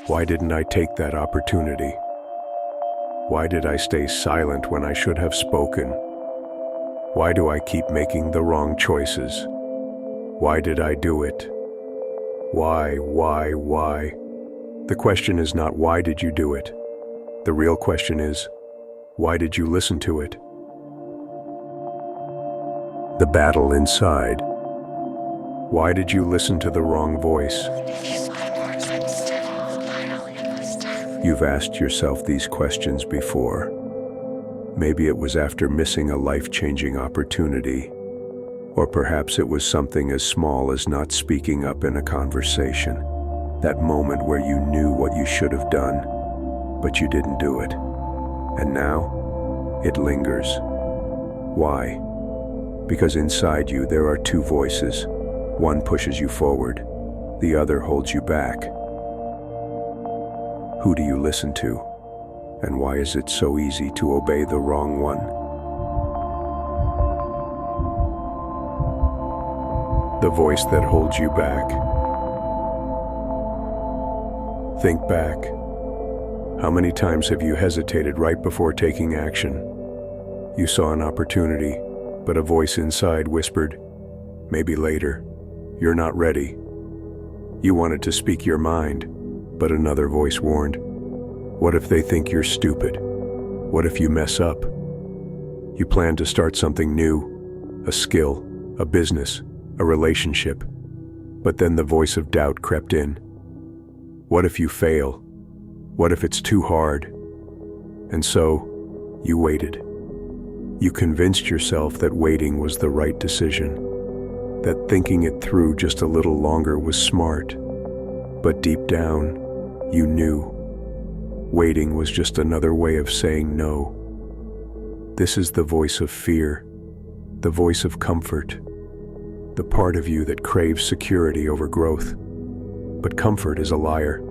Why didn't I take that opportunity? Why did I stay silent when I should have spoken? Why do I keep making the wrong choices? Why did I do it? Why? The question is not why did you do it? The real question is, why did you listen to it? The battle inside. Why did you listen to the wrong voice? You've asked yourself these questions before. Maybe it was after missing a life-changing opportunity, or perhaps it was something as small as not speaking up in a conversation. That moment where you knew what you should have done, but you didn't do it. And now, it lingers. Why? Because inside you there are two voices. One pushes you forward, the other holds you back. Who do you listen to? And why is it so easy to obey the wrong one? The voice that holds you back. Think back. How many times have you hesitated right before taking action? You saw an opportunity, but a voice inside whispered, maybe later, you're not ready. You wanted to speak your mind, but another voice warned, what if they think you're stupid? What if you mess up? You plan to start something new, a skill, a business, a relationship, but then the voice of doubt crept in. What if you fail? What if it's too hard? And so, you waited. You convinced yourself that waiting was the right decision, that thinking it through just a little longer was smart. But deep down, you knew. Waiting was just another way of saying no. This is the voice of fear, the voice of comfort, the part of you that craves security over growth. But comfort is a liar.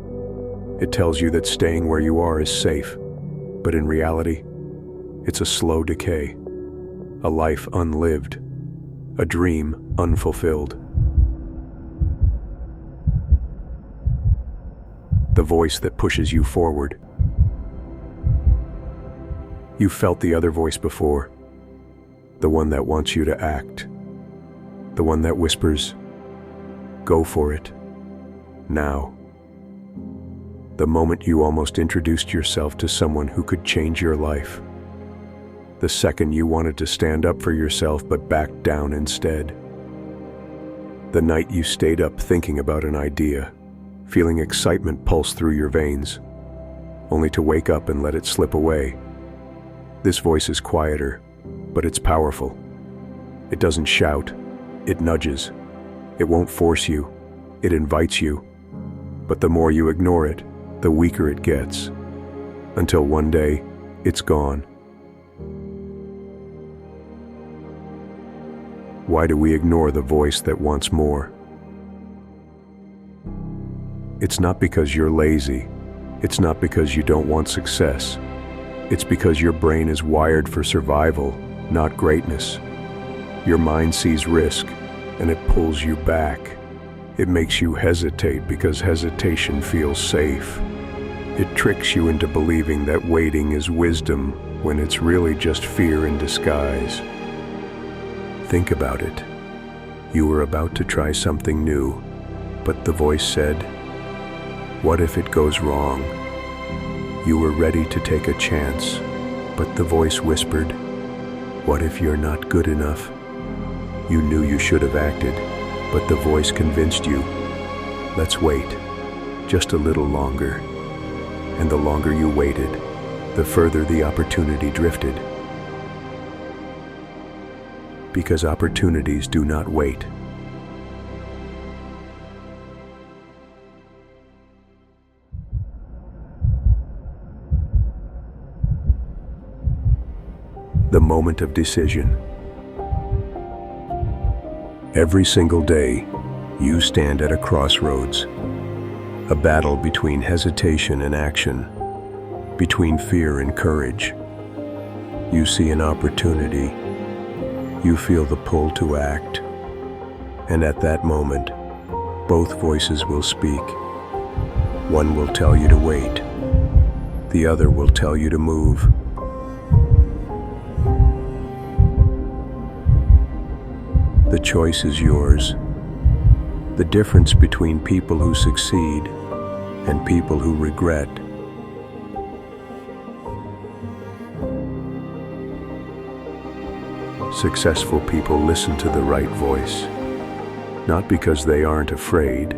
It tells you that staying where you are is safe, but in reality, it's a slow decay, a life unlived, a dream unfulfilled. The voice that pushes you forward. You've felt the other voice before, the one that wants you to act, the one that whispers, go for it, now. The moment you almost introduced yourself to someone who could change your life. The second you wanted to stand up for yourself but backed down instead. The night you stayed up thinking about an idea, feeling excitement pulse through your veins, only to wake up and let it slip away. This voice is quieter, but it's powerful. It doesn't shout, it nudges. It won't force you, it invites you. But the more you ignore it, the weaker it gets, until one day, it's gone. Why do we ignore the voice that wants more? It's not because you're lazy. It's not because you don't want success. It's because your brain is wired for survival, not greatness. Your mind sees risk, and it pulls you back. It makes you hesitate because hesitation feels safe. It tricks you into believing that waiting is wisdom when it's really just fear in disguise. Think about it. You were about to try something new, but the voice said, what if it goes wrong? You were ready to take a chance, but the voice whispered, what if you're not good enough? You knew you should have acted, but the voice convinced you, let's wait, just a little longer. And the longer you waited, the further the opportunity drifted. Because opportunities do not wait. The moment of decision. Every single day, you stand at a crossroads, a battle between hesitation and action, between fear and courage. You see an opportunity, You feel the pull to act, and at that moment, both voices will speak. One will tell you to wait, the other will tell you to move. The choice is yours. The difference between people who succeed and people who regret. Successful people listen to the right voice, not because they aren't afraid,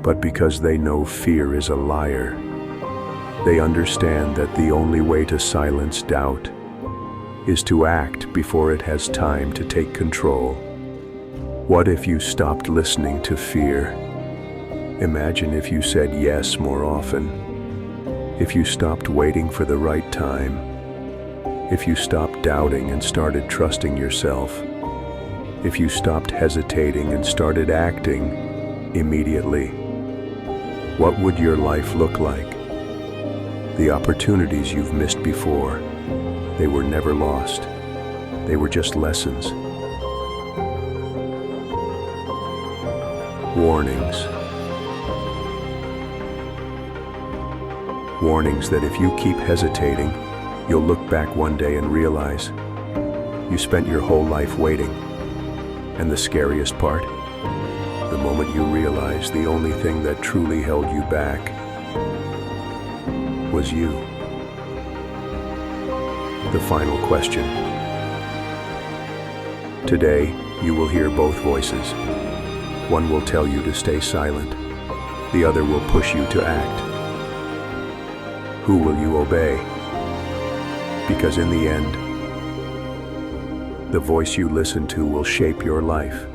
but because they know fear is a liar. They understand that the only way to silence doubt is to act before it has time to take control. What if you stopped listening to fear? Imagine if you said yes more often. If you stopped waiting for the right time. If you stopped doubting and started trusting yourself. If you stopped hesitating and started acting immediately. What would your life look like? The opportunities you've missed before, they were never lost. They were just lessons. Warnings. Warnings that if you keep hesitating, you'll look back one day and realize you spent your whole life waiting. And the scariest part, the moment you realize the only thing that truly held you back was you. The final question. Today, you will hear both voices. One will tell you to stay silent. The other will push you to act. Who will you obey? Because in the end, the voice you listen to will shape your life.